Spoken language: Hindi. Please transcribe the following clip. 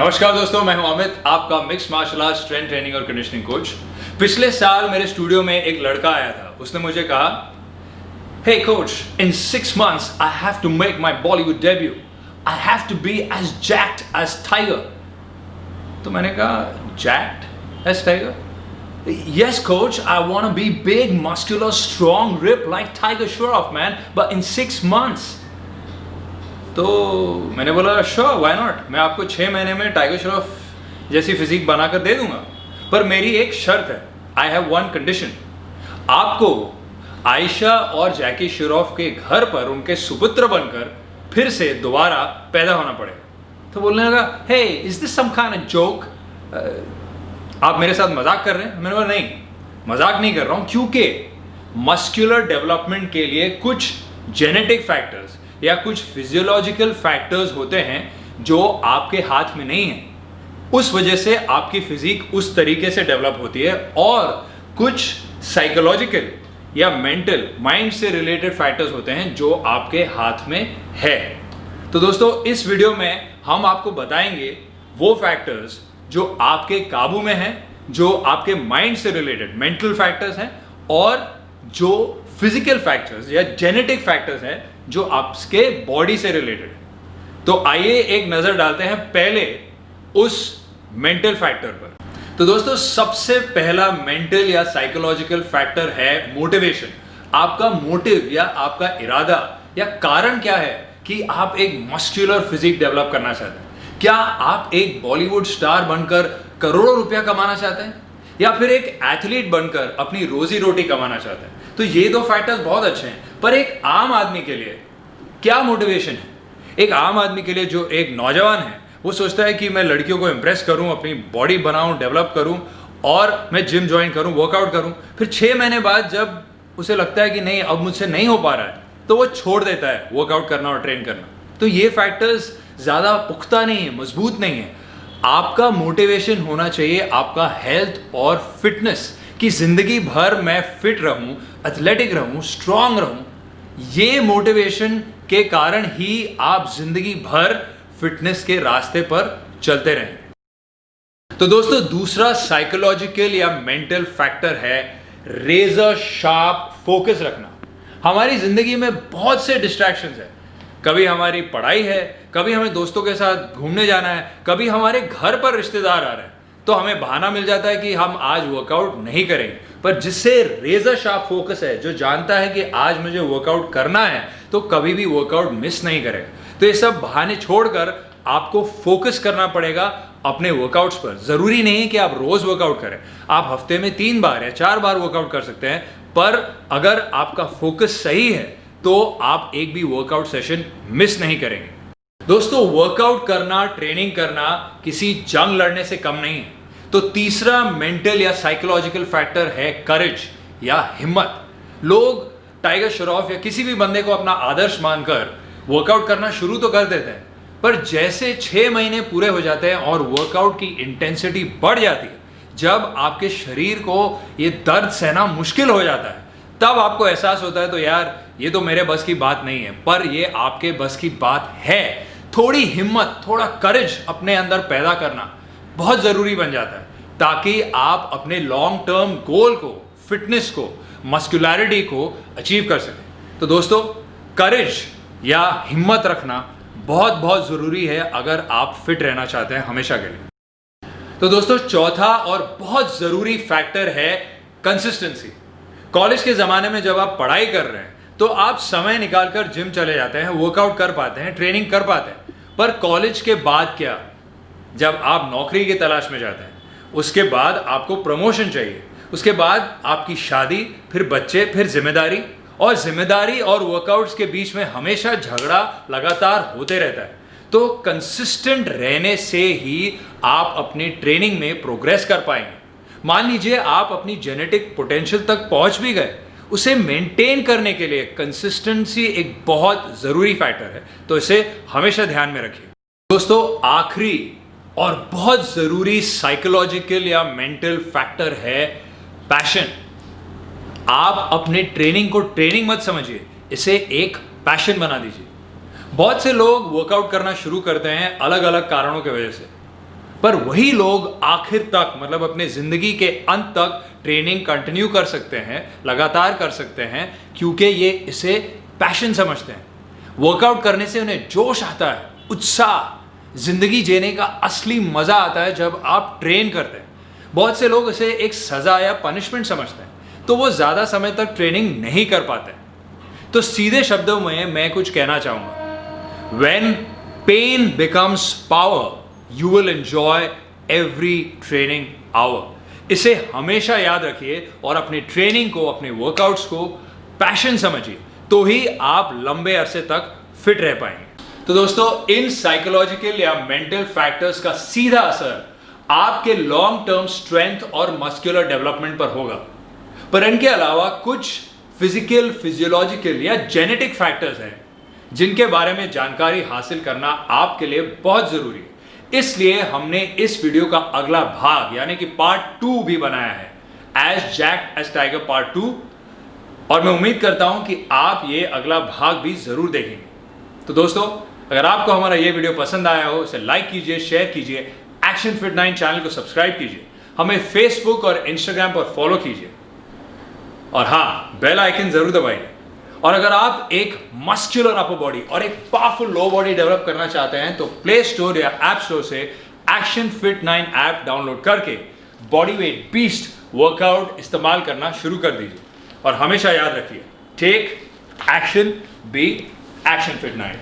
नमस्कार दोस्तों, मैं हूं अमित, आपका mix martial art strength training और कंडीशनिंग कोच। पिछले साल मेरे स्टूडियो में एक लड़का आया था। उसने मुझे कहा, hey coach, in 6 months I have to make my Bollywood debut. I have to be as jacked as Tiger. तो मैंने कहा, jacked as Tiger? Yes coach, I want to be big, muscular, strong, ripped like Tiger Shroff man, but in 6 months. तो मैंने बोला, श्योर, व्हाई नॉट, मैं आपको 6 महीने में टाइगर श्रॉफ जैसी फिजिक बनाकर दे दूंगा, पर मेरी एक शर्त है। I have one condition. आपको आयशा और जैकी श्रॉफ के घर पर उनके सुपुत्र बनकर फिर से दोबारा पैदा होना पड़ेगा। तो बोलने लगा, hey, is this some kind of joke? आप मेरे साथ मजाक कर रहे हैं? मैंने बोला, नहीं, मजाक नहीं कर रहा हूं, क्योंकि मस्कुलर डेवलपमेंट के लिए कुछ जेनेटिक फैक्टर्स या कुछ फिजियोलॉजिकल फैक्टर्स होते हैं जो आपके हाथ में नहीं है। उस वजह से आपकी फिजिक उस तरीके से डेवलप होती है, और कुछ साइकोलॉजिकल या मेंटल, माइंड से रिलेटेड फैक्टर्स होते हैं जो आपके हाथ में है। तो दोस्तों, इस वीडियो में हम आपको बताएंगे वो फैक्टर्स जो आपके काबू में हैं, जो आपके माइंड से रिलेटेड मेंटल फैक्टर्स हैं, और जो फिजिकल फैक्टर्स या जेनेटिक फैक्टर्स हैं जो आपके बॉडी से रिलेटेड है। तो आइए एक नजर डालते हैं पहले उस मेंटल फैक्टर पर। तो दोस्तों, सबसे पहला मेंटल या साइकोलॉजिकल फैक्टर है मोटिवेशन। आपका मोटिव या आपका इरादा या कारण क्या है कि आप एक मस्कुलर फिजिक डेवलप करना चाहते हैं। क्या आप एक बॉलीवुड स्टार बनकर करोड़ों रुपया कमाना चाहते हैं, या फिर एक एथलीट बनकर अपनी रोजी रोटी कमाना चाहते हैं? तो ये दो फैक्टर्स बहुत अच्छे हैं, पर एक आम आदमी के लिए क्या मोटिवेशन है? एक आम आदमी के लिए, जो एक नौजवान है, वो सोचता है कि मैं लड़कियों को इंप्रेस करूं, अपनी बॉडी बनाऊं, डेवलप करूं, और मैं जिम ज्वाइन करूं, वर्कआउट करूं। फिर 6 महीने बाद जब उसे लगता है कि नहीं, अब मुझसे नहीं हो पा रहा है, तो वो छोड़ देता है वर्कआउट करना और ट्रेन करना। तो ये फैक्टर्स ज्यादा पुख्ता नहीं है, मजबूत नहीं है। आपका मोटिवेशन होना चाहिए आपका हेल्थ और फिटनेस, कि जिंदगी भर मैं फिट रहूं, एथलेटिक रहूं, स्ट्रांग रहूं। ये मोटिवेशन के कारण ही आप जिंदगी भर फिटनेस के रास्ते पर चलते रहें। तो दोस्तों, दूसरा साइकोलॉजिकल या मेंटल फैक्टर है रेजर शार्प फोकस रखना। हमारी जिंदगी में बहुत से डिस्ट्रैक्शंस है। कभी हमारी पढ़ाई है, कभी हमें दोस्तों के साथ घूमने जाना है, कभी हमारे घर पर रिश्तेदार आ रहे हैं, तो हमें बहाना मिल जाता है कि हम आज वर्कआउट नहीं करेंगे। पर जिससे रेजर शार्प फोकस है, जो जानता है कि आज मुझे वर्कआउट करना है, तो कभी भी वर्कआउट मिस नहीं करेगा। तो ये सब बहाने छोड़कर आपको फोकस करना पड़ेगा अपने वर्कआउट्स पर। जरूरी नहीं है कि आप रोज वर्कआउट करें, आप हफ्ते में 3 बार या 4 बार वर्कआउट कर सकते हैं, पर अगर आपका फोकस सही है तो आप एक भी वर्कआउट सेशन मिस नहीं करेंगे। दोस्तों, वर्कआउट करना, ट्रेनिंग करना किसी जंग लड़ने से कम नहीं है। तो तीसरा मेंटल या साइकोलॉजिकल फैक्टर है करेज या हिम्मत। लोग टाइगर श्रॉफ या किसी भी बंदे को अपना आदर्श मानकर वर्कआउट करना शुरू तो कर देते हैं, पर जैसे 6 महीने पूरे हो जाते हैं और वर्कआउट की इंटेंसिटी बढ़ जाती है, जब आपके शरीर को ये दर्द सहना मुश्किल हो जाता है, तब आपको एहसास होता है, तो यार ये तो मेरे बस की बात नहीं है। पर ये आपके बस की बात है। थोड़ी हिम्मत, थोड़ा करेज अपने अंदर पैदा करना बहुत जरूरी बन जाता है, ताकि आप अपने लॉन्ग टर्म गोल को, फिटनेस को, मस्कुलैरिटी को अचीव कर सकें। तो दोस्तों, करेज या हिम्मत रखना बहुत बहुत जरूरी है अगर आप फिट रहना चाहते हैं हमेशा के लिए। तो दोस्तों, चौथा और बहुत जरूरी फैक्टर है कंसिस्टेंसी। कॉलेज के ज़माने में जब आप पढ़ाई कर रहे हैं तो आप समय निकालकर जिम चले जाते हैं, वर्कआउट कर पाते हैं, ट्रेनिंग कर पाते हैं। पर कॉलेज के बाद क्या, जब आप नौकरी की तलाश में जाते हैं, उसके बाद आपको प्रमोशन चाहिए, उसके बाद आपकी शादी, फिर बच्चे, फिर जिम्मेदारी, और जिम्मेदारी और वर्कआउट्स के बीच में हमेशा झगड़ा लगातार होते रहता है। तो कंसिस्टेंट रहने से ही आप अपनी ट्रेनिंग में प्रोग्रेस कर पाएंगे। मान लीजिए आप अपनी जेनेटिक पोटेंशियल तक पहुंच भी गए, उसे मेंटेन करने के लिए कंसिस्टेंसी एक बहुत जरूरी फैक्टर है। तो इसे हमेशा ध्यान में रखिए। दोस्तों, आखिरी और बहुत जरूरी साइकोलॉजिकल या मेंटल फैक्टर है पैशन। आप अपने ट्रेनिंग को ट्रेनिंग मत समझिए, इसे एक पैशन बना दीजिए। बहुत से लोग वर्कआउट करना शुरू करते हैं अलग अलग कारणों की वजह से। पर वही लोग आखिर तक, मतलब अपने जिंदगी के अंत तक ट्रेनिंग कंटिन्यू कर सकते हैं, लगातार कर सकते हैं, क्योंकि ये इसे पैशन समझते हैं। वर्कआउट करने से उन्हें जोश आता है, उत्साह, जिंदगी जीने का असली मजा आता है जब आप ट्रेन करते हैं। बहुत से लोग इसे एक सजा या पनिशमेंट समझते हैं, तो वो ज्यादा समय तक ट्रेनिंग नहीं कर पाते। तो सीधे शब्दों में मैं कुछ कहना चाहूंगा, when pain becomes power, you will enjoy every training hour। इसे हमेशा याद रखिए और अपनी ट्रेनिंग को, अपने वर्कआउट्स को पैशन समझिए, तो ही आप लंबे अरसे तक फिट रह पाएंगे। तो दोस्तों, इन साइकोलॉजिकल या मेंटल फैक्टर्स का सीधा असर आपके लॉन्ग टर्म स्ट्रेंथ और मस्कुलर डेवलपमेंट पर होगा, पर इनके अलावा कुछ फिजिकल, फिजियोलॉजिकल या जेनेटिक फैक्टर्स हैं जिनके बारे में जानकारी हासिल करना आपके लिए बहुत जरूरी है। इसलिए हमने इस वीडियो का अगला भाग यानी कि पार्ट 2 भी बनाया है, as exact as Tiger part 2, और मैं उम्मीद करता हूं कि आप ये अगला भाग भी जरूर देखेंगे। तो दोस्तों, अगर आपको हमारा ये वीडियो पसंद आया हो, इसे लाइक कीजिए, शेयर कीजिए, एक्शन फिट 9 चैनल को सब्सक्राइब कीजिए, हमें फेसबुक और इंस्टाग्राम पर फॉलो कीजिए, और हाँ, बेल आइकन जरूर दबाइए। और अगर आप एक मस्कुलर अपर बॉडी और एक पावरफुल लो बॉडी डेवलप करना चाहते हैं तो प्ले स्टोर या ऐप स्टोर से एक्शन फिट 9 ऐप डाउनलोड करके बॉडी वेट बीस्ट वर्कआउट इस्तेमाल करना शुरू कर दीजिए। और हमेशा याद रखिए, take action, be action fit 9।